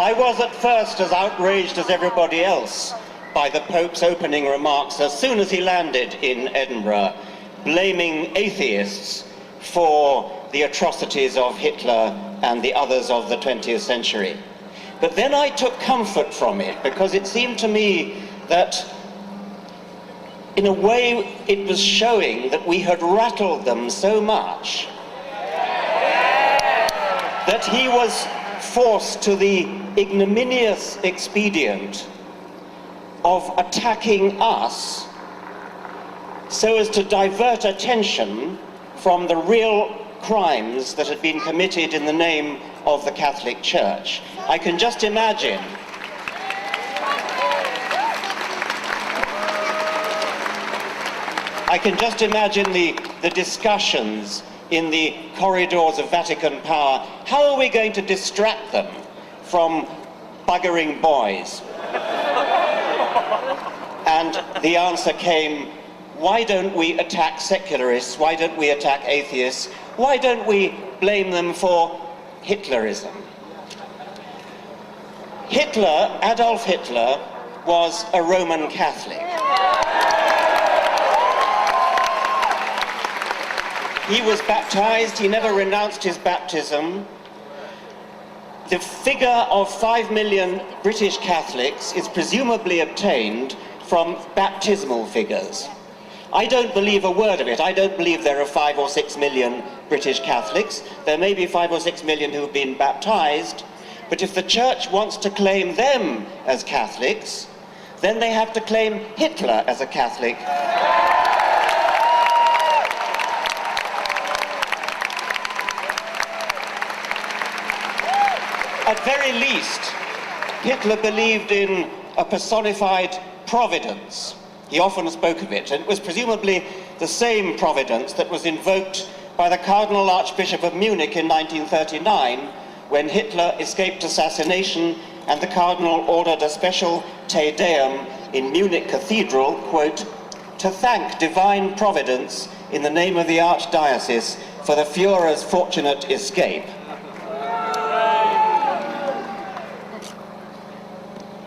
I was at first as outraged as everybody else by the Pope's opening remarks as soon as he landed in Edinburgh, blaming atheists for the atrocities of Hitler and the others of the 20th century. But then I took comfort from it, because it seemed to me that in a way it was showing that we had rattled them so much that he was forced to the ignominious expedient of attacking us so as to divert attention from the real crimes that had been committed in the name of the Catholic Church. I can just imagine the discussions in the corridors of Vatican power. How are we going to distract them from buggering boys? And the answer came, why don't we attack secularists? Why don't we attack atheists? Why don't we blame them for Hitlerism? Adolf Hitler, was a Roman Catholic. He was baptized, he never renounced his baptism. The figure of 5 million British Catholics is presumably obtained from baptismal figures. I don't believe a word of it. I don't believe there are 5 or 6 million British Catholics. There may be 5 or 6 million who have been baptized, but if the Church wants to claim them as Catholics, then they have to claim Hitler as a Catholic. At very least, Hitler believed in a personified providence. He often spoke of it, and it was presumably the same providence that was invoked by the Cardinal Archbishop of Munich in 1939, when Hitler escaped assassination and the Cardinal ordered a special Te Deum in Munich Cathedral, quote, to thank divine providence in the name of the Archdiocese for the Führer's fortunate escape.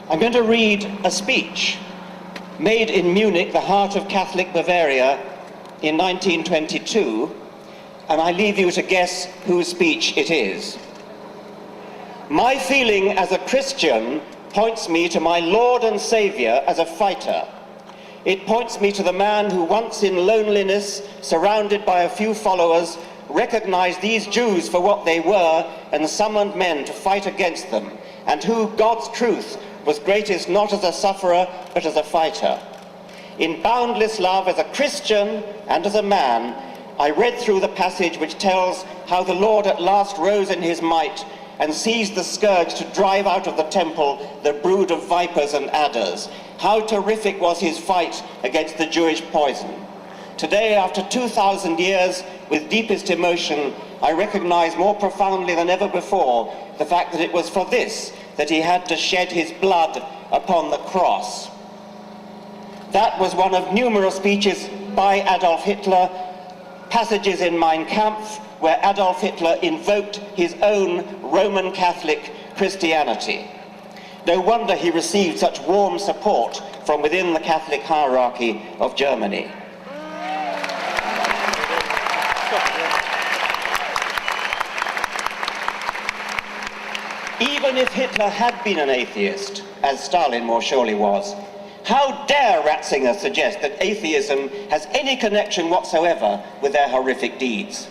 I'm going to read a speech made in Munich, the heart of Catholic Bavaria, in 1922, and I leave you to guess whose speech it is. My feeling as a Christian points me to my Lord and Saviour as a fighter. It points me to the man who once in loneliness, surrounded by a few followers, recognized these Jews for what they were and summoned men to fight against them, and who, God's truth, was greatest not as a sufferer, but as a fighter. In boundless love as a Christian and as a man, I read through the passage which tells how the Lord at last rose in his might and seized the scourge to drive out of the temple the brood of vipers and adders. How terrific was his fight against the Jewish poison. Today, after 2,000 years, with deepest emotion, I recognize more profoundly than ever before the fact that it was for this that he had to shed his blood upon the cross. That was one of numerous speeches by Adolf Hitler, passages in Mein Kampf, where Adolf Hitler invoked his own Roman Catholic Christianity. No wonder he received such warm support from within the Catholic hierarchy of Germany. Even if Hitler had been an atheist, as Stalin more surely was, how dare Ratzinger suggest that atheism has any connection whatsoever with their horrific deeds?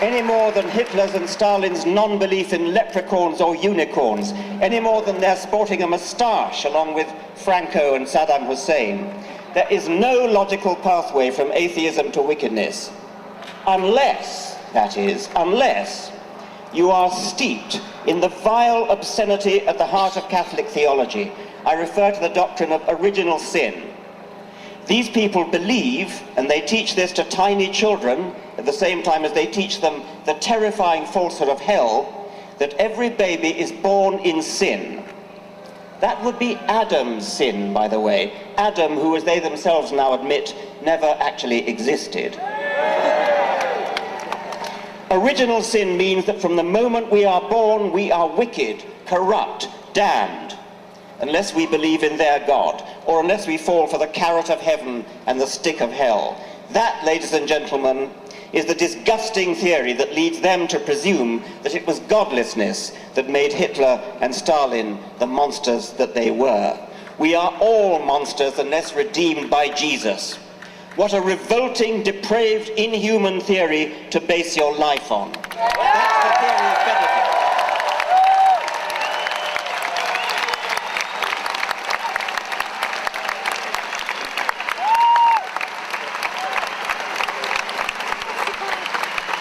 Any more than Hitler's and Stalin's non-belief in leprechauns or unicorns, any more than their sporting a moustache along with Franco and Saddam Hussein. There is no logical pathway from atheism to wickedness, unless, that is, unless you are steeped in the vile obscenity at the heart of Catholic theology. I refer to the doctrine of original sin. These people believe, and they teach this to tiny children, at the same time as they teach them the terrifying falsehood of hell, that every baby is born in sin. That would be Adam's sin, by the way. Adam, who, as they themselves now admit, never actually existed. Original sin means that from the moment we are born, we are wicked, corrupt, damned, unless we believe in their God, or unless we fall for the carrot of heaven and the stick of hell. That, ladies and gentlemen, is the disgusting theory that leads them to presume that it was godlessness that made Hitler and Stalin the monsters that they were. We are all monsters unless redeemed by Jesus. What a revolting, depraved, inhuman theory to base your life on. That's the theory of benefit.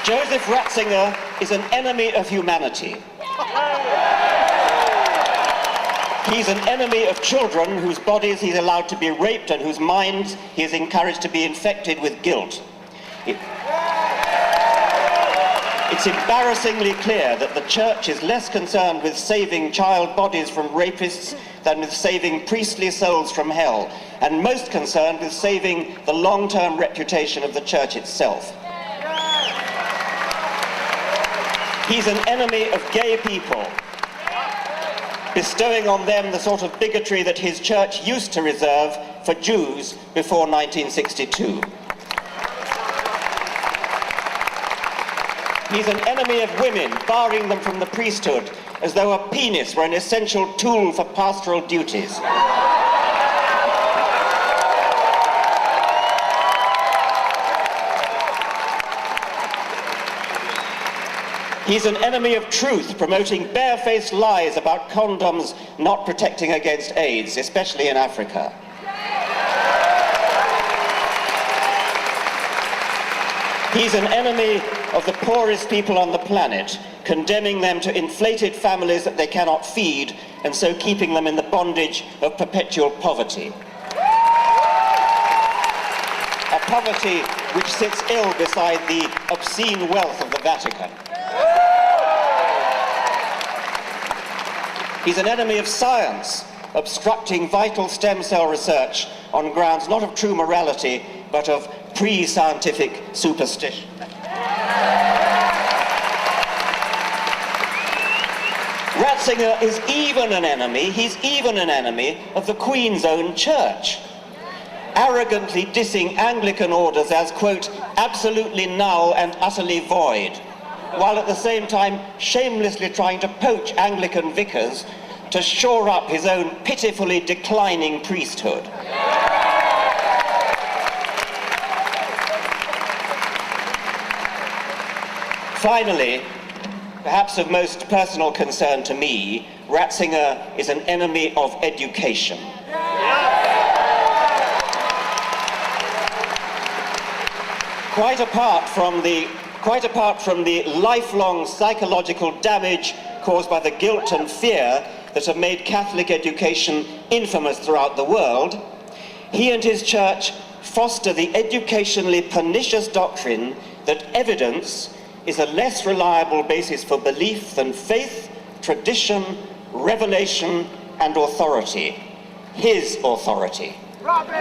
Joseph Ratzinger is an enemy of humanity. He's an enemy of children whose bodies he's allowed to be raped and whose minds he is encouraged to be infected with guilt. It's embarrassingly clear that the church is less concerned with saving child bodies from rapists than with saving priestly souls from hell, and most concerned with saving the long-term reputation of the church itself. He's an enemy of gay people, bestowing on them the sort of bigotry that his church used to reserve for Jews before 1962. He's an enemy of women, barring them from the priesthood, as though a penis were an essential tool for pastoral duties. He's an enemy of truth, promoting barefaced lies about condoms not protecting against AIDS, especially in Africa. He's an enemy of the poorest people on the planet, condemning them to inflated families that they cannot feed, and so keeping them in the bondage of perpetual poverty. A poverty which sits ill beside the obscene wealth of the Vatican. He's an enemy of science, obstructing vital stem cell research on grounds not of true morality, but of pre-scientific superstition. Ratzinger is even an enemy, he's even an enemy of the Queen's own church, arrogantly dissing Anglican orders as, quote, absolutely null and utterly void, while at the same time shamelessly trying to poach Anglican vicars to shore up his own pitifully declining priesthood. Finally, perhaps of most personal concern to me, Ratzinger is an enemy of education. Quite apart from the lifelong psychological damage caused by the guilt and fear that have made Catholic education infamous throughout the world, he and his church foster the educationally pernicious doctrine that evidence is a less reliable basis for belief than faith, tradition, revelation, and authority. His authority. Robin!